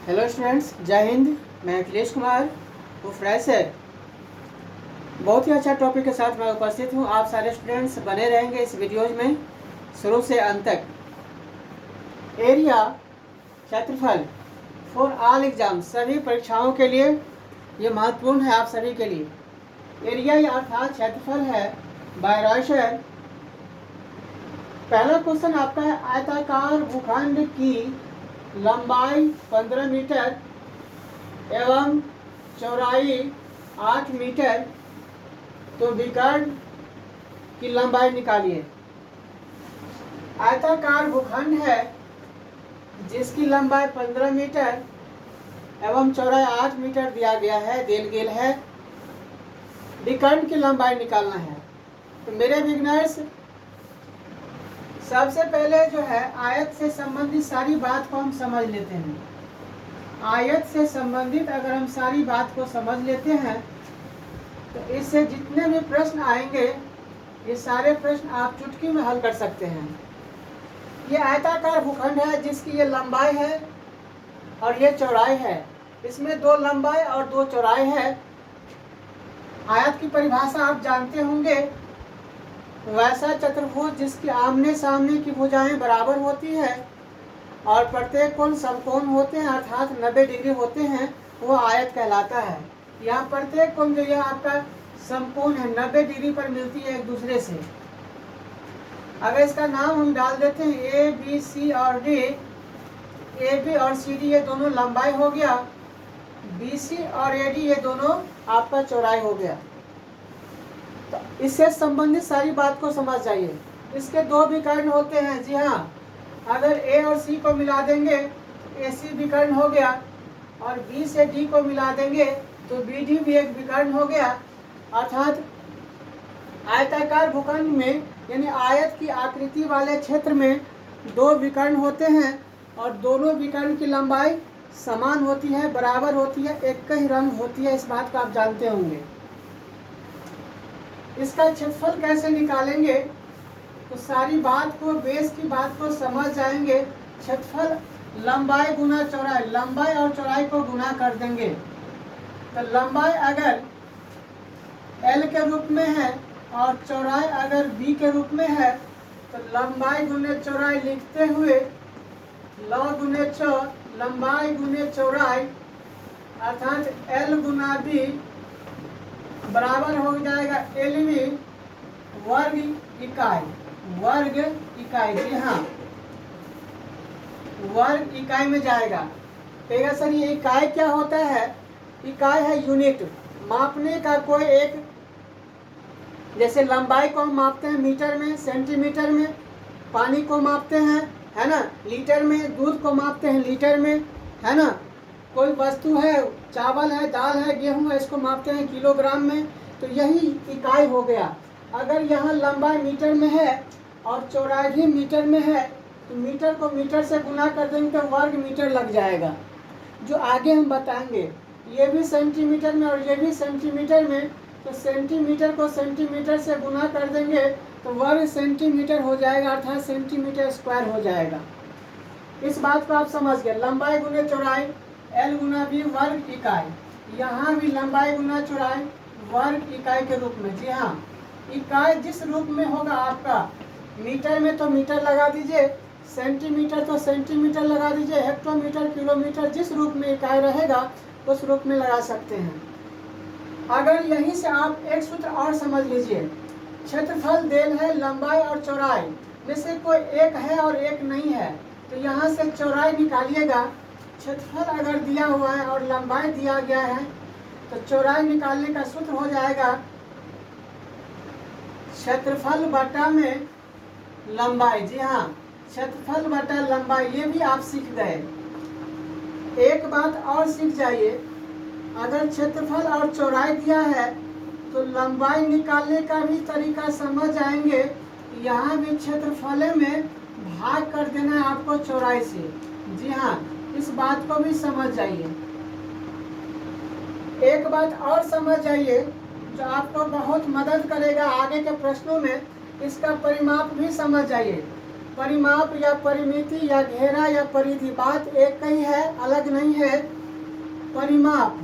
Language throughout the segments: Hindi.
हेलो स्टूडेंट्स, जय हिंद। मैं अखिलेश कुमार वो फ्रेशर। बहुत ही अच्छा टॉपिक के साथ मैं उपस्थित हूँ। आप सारे स्टूडेंट्स बने रहेंगे इस वीडियोज में शुरू से अंत तक। एरिया क्षेत्रफल फॉर ऑल एग्जाम, सभी परीक्षाओं के लिए ये महत्वपूर्ण है आप सभी के लिए। एरिया अर्थात क्षेत्रफल है बायराशर। पहला क्वेश्चन आपका है, आयताकार भूखंड की लंबाई 15 मीटर एवं चौड़ाई 8 मीटर, तो विकर्ण की लंबाई निकालिए। आयताकार भूखंड है जिसकी लंबाई 15 मीटर एवं चौड़ाई 8 मीटर दिया गया है, दिल गेल है। विकर्ण की लंबाई निकालना है। तो मेरे बिगनर्स, सबसे पहले जो है आयत से संबंधित सारी बात को हम समझ लेते हैं। आयत से संबंधित अगर हम सारी बात को समझ लेते हैं तो इससे जितने भी प्रश्न आएंगे ये सारे प्रश्न आप चुटकी में हल कर सकते हैं। ये आयताकार भूखंड है जिसकी ये लंबाई है और ये चौड़ाई है। इसमें 2 लंबाई और 2 चौड़ाई है। आयत की परिभाषा आप जानते होंगे, वैसा चतुर्भुज जिसकी आमने सामने की भुजाएं बराबर होती है और प्रत्येक कोण समकोण होते हैं अर्थात 90 डिग्री होते हैं, वो आयत कहलाता है। यहाँ प्रत्येक कोण जो यह आपका समकोण है 90 डिग्री पर मिलती है एक दूसरे से। अगर इसका नाम हम डाल देते हैं ए बी सी और डी, ए बी और सी डी ये दोनों लंबाई हो गया, बी सी और ए डी ये दोनों आपका चौड़ाई हो गया। तो इससे संबंधित सारी बात को समझ जाइए। इसके 2 विकर्ण होते हैं। जी हाँ, अगर ए और सी को मिला देंगे तो ए सी विकर्ण हो गया और बी से डी को मिला देंगे तो बी डी भी एक विकर्ण हो गया। अर्थात आयताकार भूखंड में यानी आयत की आकृति वाले क्षेत्र में 2 विकर्ण होते हैं और दोनों विकर्ण की लंबाई समान होती है, बराबर होती है, एक ही रंग होती है। इस बात को आप जानते होंगे। इसका क्षेत्रफल कैसे निकालेंगे तो सारी बात को, बेस की बात को समझ जाएंगे। क्षेत्रफल लंबाई गुना चौड़ाई, लंबाई और चौड़ाई को गुना कर देंगे। तो लंबाई अगर L के रूप में है और चौड़ाई अगर B के रूप में है तो लंबाई गुने चौड़ाई लिखते हुए ल गुने च, लंबाई गुने चौड़ाई अर्थात L गुना B बराबर हो जाएगा LV वर्ग इकाई। वर्ग इकाई, जी हाँ, वर्ग इकाई में जाएगा। कहेगा सर ये इकाई क्या होता है? इकाई है यूनिट, मापने का कोई एक। जैसे लंबाई को हम मापते हैं मीटर में, सेंटीमीटर में, पानी को मापते हैं, है ना, लीटर में, दूध को मापते हैं लीटर में, है ना, कोई वस्तु है, चावल है, दाल है, गेहूं है, इसको मापते हैं किलोग्राम में। तो यही इकाई हो गया। अगर यहाँ लंबाई मीटर में है और चौड़ाई भी मीटर में है तो मीटर को मीटर से गुना कर देंगे तो वर्ग मीटर लग जाएगा, जो आगे हम बताएंगे। ये भी सेंटीमीटर में और ये भी सेंटीमीटर में, तो सेंटीमीटर को सेंटीमीटर से गुना कर देंगे तो वर्ग सेंटीमीटर हो जाएगा अर्थात सेंटीमीटर स्क्वायर हो जाएगा। इस बात को आप समझ गए। लंबाई गुने चौड़ाई L गुना B वर्ग इकाई। यहाँ भी लंबाई गुना चौड़ाई वर्ग इकाई के रूप में। जी हाँ, इकाई जिस रूप में होगा आपका, मीटर में तो मीटर लगा दीजिए, सेंटीमीटर तो सेंटीमीटर लगा दीजिए, हेक्टोमीटर, किलोमीटर, जिस रूप में इकाई रहेगा उस रूप में लगा सकते हैं। अगर यहीं से आप एक सूत्र और समझ लीजिए, क्षेत्रफल देल है लंबाई और चौड़ाई में से कोई एक है और एक नहीं है, तो यहाँ से चौड़ाई निकालिएगा। क्षेत्रफल अगर दिया हुआ है और लंबाई दिया गया है तो चौड़ाई निकालने का सूत्र हो जाएगा क्षेत्रफल बटा में लंबाई। जी हाँ, क्षेत्रफल बटा लंबाई, ये भी आप सीख गए। एक बात और सीख जाइए, अगर क्षेत्रफल और चौड़ाई दिया है तो लंबाई निकालने का भी तरीका समझ जाएंगे। यहाँ भी क्षेत्रफल में भाग कर देना है आपको चौड़ाई से। जी हाँ, इस बात को भी समझ जाइए। एक बात और समझ जाइए जो आपको बहुत मदद करेगा आगे के प्रश्नों में, इसका परिमाप भी समझ जाइए। परिमाप या परिमिति या घेरा या परिधि बात एक ही है, अलग नहीं है। परिमाप,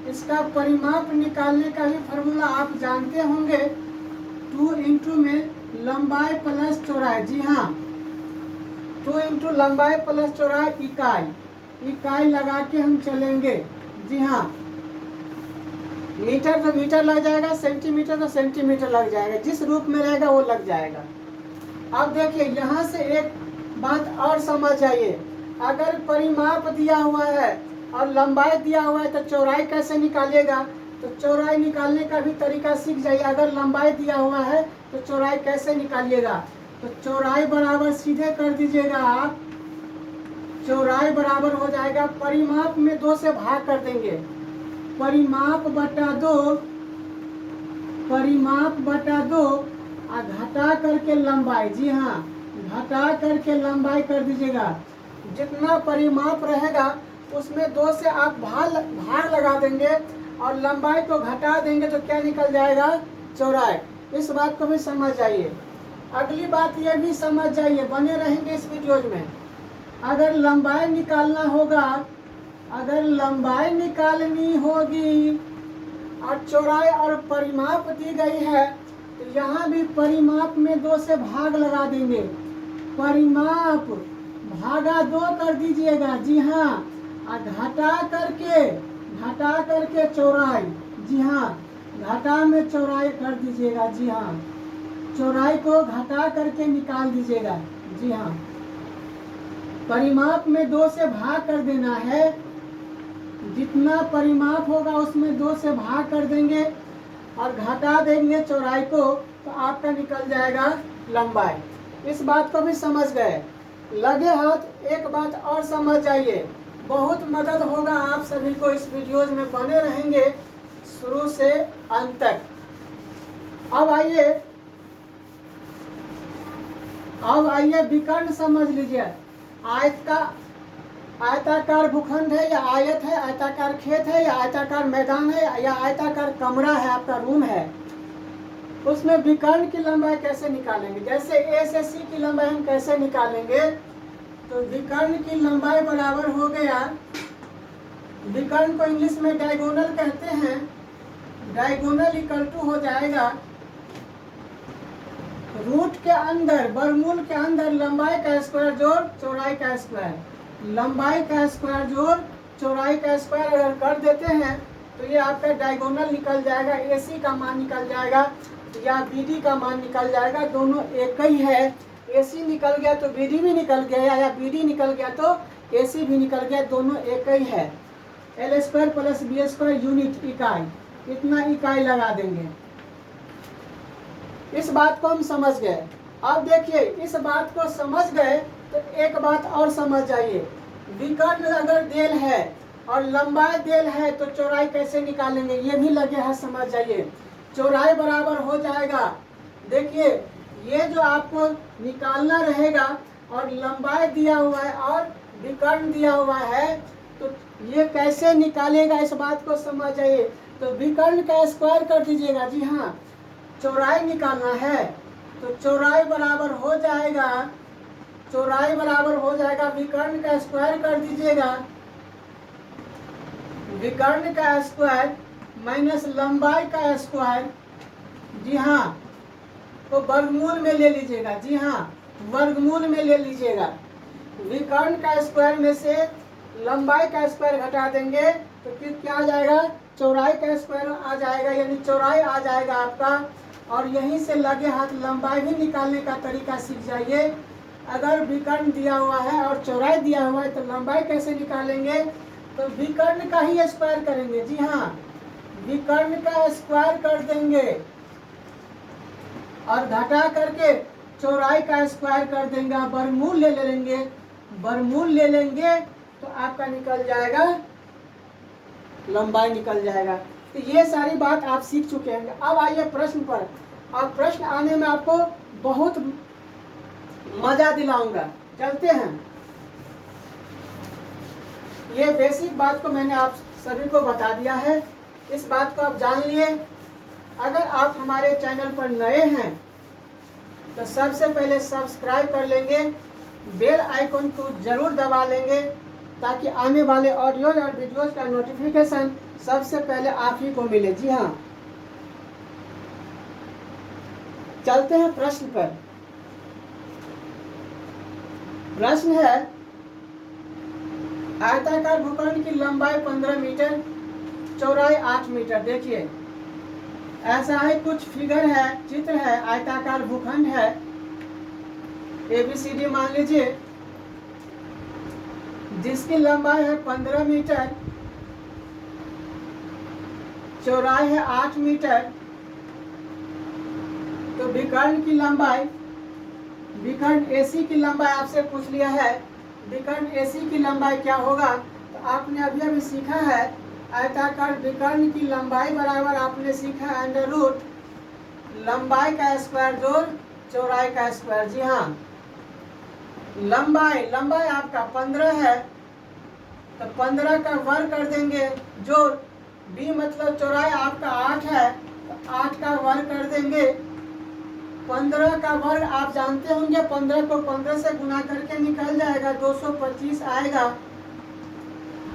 इसका परिमाप निकालने का भी फॉर्मूला आप जानते होंगे, 2 इंटू में लंबाई प्लस चौड़ाई। जी हाँ, 2 इंटू लंबाई प्लस चौड़ाई इकाई, इकाई लगा के हम चलेंगे। जी हाँ, मीटर तो मीटर लग जाएगा, सेंटीमीटर तो सेंटीमीटर लग जाएगा, जिस रूप में रहेगा वो लग जाएगा। अब देखिए यहाँ से एक बात और समझ आइए, अगर परिमाप दिया हुआ है और लंबाई दिया हुआ है तो चौड़ाई कैसे निकालिएगा, तो चौड़ाई निकालने का भी तरीका सीख जाइए। अगर लंबाई दिया हुआ है तो चौड़ाई कैसे निकालिएगा, तो चौड़ाई बराबर सीधे कर दीजिएगा आप, चौड़ाई बराबर हो जाएगा, परिमाप में 2 से भाग कर देंगे, परिमाप बटा 2, परिमाप बटा 2 और घटा करके लंबाई। जी हाँ, घटा करके लंबाई कर दीजिएगा। जितना परिमाप रहेगा उसमें 2 से आप भाग लगा देंगे और लंबाई को घटा देंगे तो क्या निकल जाएगा, चौड़ाई। इस बात को भी समझ जाइए। अगली बात ये भी समझ जाइए, बने रहेंगे इस वीडियोज में। अगर लंबाई निकालना होगा, अगर लंबाई निकालनी होगी और चौड़ाई और परिमाप दी गई है तो यहाँ भी परिमाप में 2 से भाग लगा देंगे, परिमाप भागा 2 कर दीजिएगा। जी हाँ, और घटा करके चौड़ाई। जी हाँ, घटा में चौड़ाई कर दीजिएगा। जी हाँ, चौड़ाई को घटा करके निकाल दीजिएगा। जी हाँ, परिमाप में 2 से भाग कर देना है, जितना परिमाप होगा उसमें 2 से भाग कर देंगे और घटा देंगे चौड़ाई को, तो आपका निकल जाएगा लंबाई। इस बात को भी समझ गए। लगे हाथ एक बात और समझ जाइए, बहुत मदद होगा आप सभी को इस वीडियोज में, बने रहेंगे शुरू से अंत तक। अब आइए विकर्ण समझ लीजिए। आयताकार भूखंड है या आयत है, आयताकार खेत है या आयताकार मैदान है या आयताकार कमरा है, आपका रूम है, उसमें विकर्ण की लंबाई कैसे निकालेंगे। जैसे ए से सी की लंबाई हम कैसे निकालेंगे, तो विकर्ण की लंबाई बराबर हो गया, विकर्ण को इंग्लिश में डायगोनल कहते हैं, डायगोनल इक्वल टू हो जाएगा रूट के अंदर, वर्गमूल के अंदर लंबाई का स्क्वायर जोड़ चौड़ाई का स्क्वायर, लंबाई का स्क्वायर जोड़ चौड़ाई का स्क्वायर अगर कर देते हैं तो ये आपका डायगोनल निकल जाएगा, AC का मान निकल जाएगा या BD का मान निकल जाएगा, दोनों एक ही है। AC निकल गया तो BD भी निकल गया, या BD निकल गया तो AC भी निकल गया, दोनों एक ही है। L square plus B square unit इकाई, इतना इकाई लगा देंगे। इस बात को हम समझ गए। अब देखिए, इस बात को समझ गए तो एक बात और समझ जाइए, विकर्ण अगर देल है और लंबाई देल है तो चौड़ाई कैसे निकालेंगे, ये भी लगे हाथ समझ जाइए। चौड़ाई बराबर हो जाएगा, देखिए ये जो आपको निकालना रहेगा और लंबाई दिया हुआ है और विकर्ण दिया हुआ है, तो ये कैसे निकालेगा इस बात को समझ जाइए। तो विकर्ण का स्क्वायर कर दीजिएगा। जी हाँ, चौड़ाई निकालना है तो चौड़ाई बराबर हो जाएगा, चौड़ाई बराबर हो जाएगा विकर्ण का स्क्वायर कर दीजिएगा, विकर्ण का स्क्वायर माइनस लंबाई का स्क्वायर। जी हाँ, तो वर्गमूल में ले लीजिएगा। जी हाँ, वर्गमूल में ले लीजिएगा। विकर्ण का स्क्वायर में से लंबाई का स्क्वायर घटा देंगे तो फिर क्या आ जाएगा, चौड़ाई का स्क्वायर आ जाएगा, यानी चौड़ाई आ जाएगा आपका। और यहीं से लगे हाथ लंबाई भी निकालने का तरीका सीख जाइए। अगर विकर्ण दिया हुआ है और चौड़ाई दिया हुआ है तो लंबाई कैसे निकालेंगे, तो विकर्ण का ही स्क्वायर करेंगे। जी हाँ, विकर्ण का स्क्वायर कर देंगे और घटा करके चौड़ाई का स्क्वायर कर देंगे, वर्गमूल ले लेंगे, वर्गमूल ले लेंगे तो आपका निकल जाएगा, लंबाई निकल जाएगा। तो ये सारी बात आप सीख चुके हैं। अब आइए प्रश्न पर। और प्रश्न आने में आपको बहुत मजा दिलाऊंगा। चलते हैं। ये बेसिक बात को मैंने आप सभी को बता दिया है, इस बात को आप जान लिए। अगर आप हमारे चैनल पर नए हैं तो सबसे पहले सब्सक्राइब कर लेंगे, बेल आइकन को जरूर दबा लेंगे ताकि आने वाले ऑडियो और वीडियोज का नोटिफिकेशन सबसे पहले आप ही को मिले। जी हाँ, चलते हैं प्रश्न पर। प्रश्न है, आयताकार भूखंड की लंबाई 15 मीटर, चौड़ाई 8 मीटर। देखिए ऐसा है, कुछ फिगर है, चित्र है, आयताकार भूखंड है ABCD मान लीजिए, जिसकी लंबाई है 15 मीटर, चौड़ाई है 8 मीटर। तो विकर्ण की लंबाई, विकर्ण AC की लंबाई आपसे पूछ लिया है, विकर्ण AC की लंबाई क्या होगा? तो आपने अभी अभी सीखा है, आयताकार विकर्ण की लंबाई बराबर आपने सीखा है अंडर रूट लंबाई का स्क्वायर जोड़ चौड़ाई का स्क्वायर। जी हाँ, लंबाई आपका 15 है, तो 15 का वर्ग कर देंगे जोड़, b मतलब चौड़ाई आपका 8 है, तो 8 का वर्ग कर देंगे। 15 का वर्ग आप जानते होंगे, 15 को 15 से गुना करके निकल जाएगा 225 आएगा,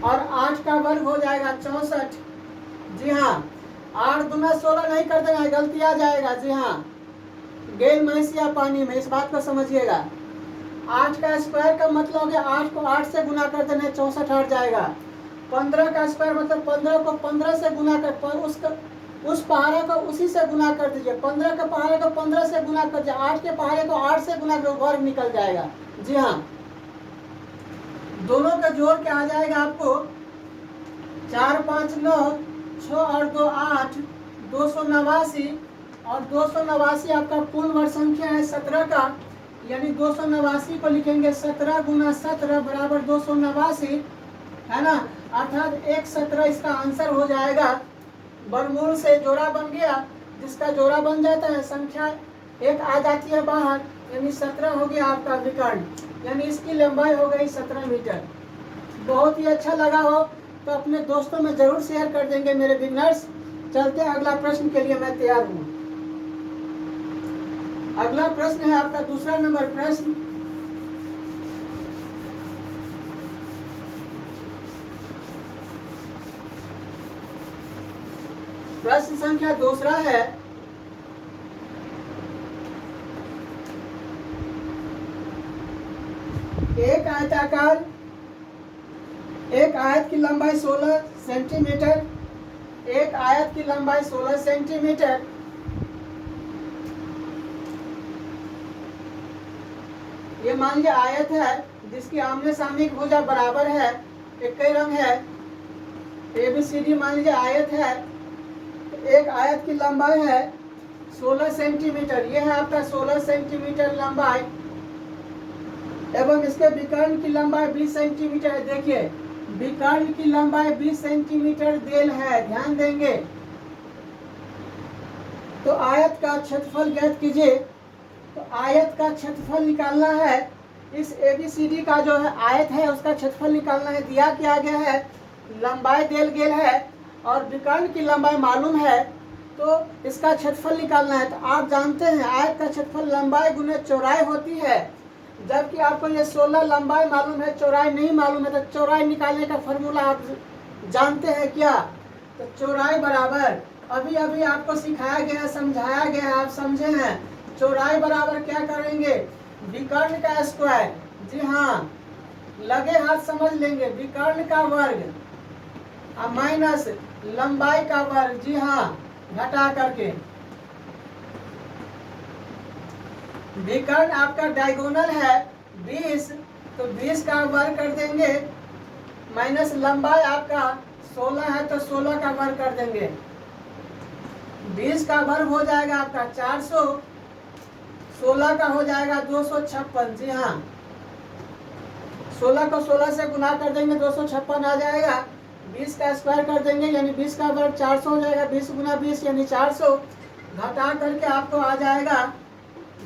और 8 का वर्ग हो जाएगा 64। जी हाँ, 8 दूना 16 नहीं कर देना है, गलती आ जाएगा। जी हाँ, गेल मैसिया पानी में, इस बात को समझिएगा। 8 का स्क्वायर का मतलब हो गया 8 को 8 से गुना कर देना, 64 हट जाएगा। 15 का स्क्वायर मतलब 15 को 15 से गुना कर, उस पहाड़े को उसी से गुना कर दीजिए। 15 के पहाड़े को 15 से गुना कर दीजिए, 8 के पहाड़े को 8 से गुना कर, वर्ग निकल जाएगा। जी हाँ, दोनों का जोड़ क्या आ जाएगा आपको? 4 5 9 6 और 2 8, 289। और 289 आपका पूर्ण वर्ग संख्या है 17 का, यानी 289 को लिखेंगे 17 गुना 17 बराबर 289, है ना। अर्थात 117 इसका आंसर हो जाएगा। वर्गमूल से जोड़ा बन गया, जिसका जोड़ा बन जाता है संख्या एक आ जाती है बाहर, यानी 17 हो गया आपका विकर्ण, यानी इसकी लंबाई हो गई 17 मीटर। बहुत ही अच्छा लगा हो तो अपने दोस्तों में जरूर शेयर कर देंगे मेरे बिगनर्स। चलते हैं अगला प्रश्न के लिए, मैं तैयार हूँ। अगला प्रश्न है आपका दूसरा नंबर प्रश्न। प्रश्न संख्या दूसरा है, एक आयत की लंबाई 16 सेंटीमीटर, एक आयत की लंबाई 16 सेंटीमीटर, ये मान लीजिए आयत है जिसकी आमने सामने की भुजा बराबर है, एक ही रंग है, ABCD मान लीजिए आयत है। एक आयत की लंबाई है 16 सेंटीमीटर, ये है आपका 16 सेंटीमीटर लंबाई, एवं इसके विकर्ण की लंबाई 20 सेंटीमीटर है। देखिए विकर्ण की लंबाई 20 सेंटीमीटर देल है, ध्यान देंगे। तो आयत का क्षेत्रफल ज्ञात कीजिए। तो आयत का क्षेत्रफल निकालना है, इस ABCD का जो है आयत है उसका क्षेत्रफल निकालना है। दिया क्या गया है, लंबाई देल गेल है और विकर्ण की लंबाई मालूम है, तो इसका क्षेत्रफल निकालना है। तो आप जानते हैं आयत का क्षेत्रफल लंबाई गुने चौड़ाई होती है, जबकि आपको ये 16 लंबाई मालूम है, चौड़ाई नहीं मालूम है। तो चौड़ाई निकालने का फॉर्मूला आप जानते हैं क्या? तो चौड़ाई बराबर, अभी अभी आपको सिखाया गया है, समझाया गया है, आप समझे हैं। चौड़ाई बराबर क्या करेंगे, विकर्ण का स्क्वायर। जी हाँ, लगे हाथ समझ लेंगे, विकर्ण का वर्ग माइनस लंबाई का वर्ग। जी हाँ, घटा करके। विकर्ण आपका डायगोनल है 20, तो 20 का वर्ग कर देंगे, माइनस लंबाई आपका 16 है तो 16 का वर्ग कर देंगे। 20 का वर्ग हो जाएगा आपका 400, 16 का हो जाएगा 256। जी हाँ, 16 को 16 से गुना कर देंगे 256 आ जाएगा। 20 का स्क्वायर कर देंगे, यानी 20 का वर्ग 400 हो जाएगा, 20 गुना 20 यानी 400। घटा करके आपको आ जाएगा,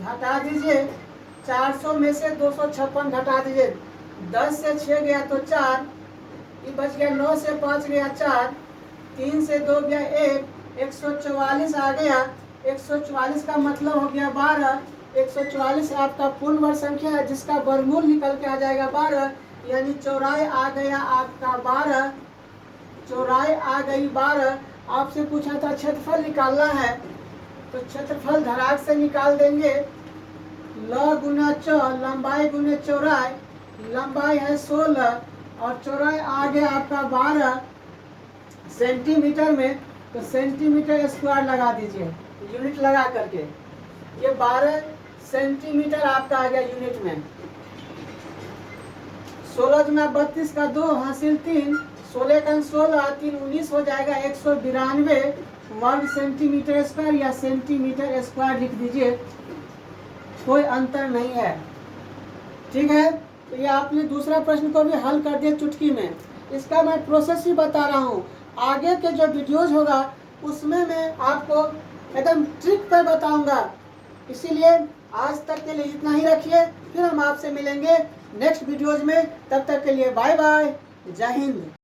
घटा दीजिए 400 में से 256 घटा दीजिए, 10 से 6 गया तो 4, ये बच गया, 9 से 5 गया 4, 3 से 2 गया 1, 144 आ गया। 144 का मतलब हो गया 12, 144 आपका पूर्ण वर्ग संख्या है जिसका वर्गमूल निकल के आ जाएगा 12, यानी चौराई आ गया आपका 12, चौराई आ गई 12। आपसे पूछा था क्षेत्रफल निकालना है, तो क्षेत्रफल धराक से निकाल देंगे। ल गुना च, लंबाई गुने चौराई, लंबाई है 16 और चौराई आ गया आपका 12 सेंटीमीटर में, तो सेंटीमीटर स्क्वायर लगा दीजिए यूनिट लगा करके। ये 12 सेंटीमीटर आपका आ गया यूनिट में। 16 गुना 32 का 2 हासिल 3, 16 का 16 3 19 हो जाएगा 192 वर्ग सेंटीमीटर स्क्वायर या सेंटीमीटर स्क्वायर लिख दीजिए, कोई अंतर नहीं है। ठीक है, तो ये आपने दूसरा प्रश्न को भी हल कर दिया चुटकी में। इसका मैं प्रोसेस ही बता रहा हूँ, आगे के जो वीडियोज होगा उसमें मैं आपको एकदम ट्रिक पर बताऊंगा। इसीलिए आज तक के लिए इतना ही रखिए, फिर हम आपसे मिलेंगे नेक्स्ट वीडियोज में। तब तक के लिए बाय बाय, जय हिंद।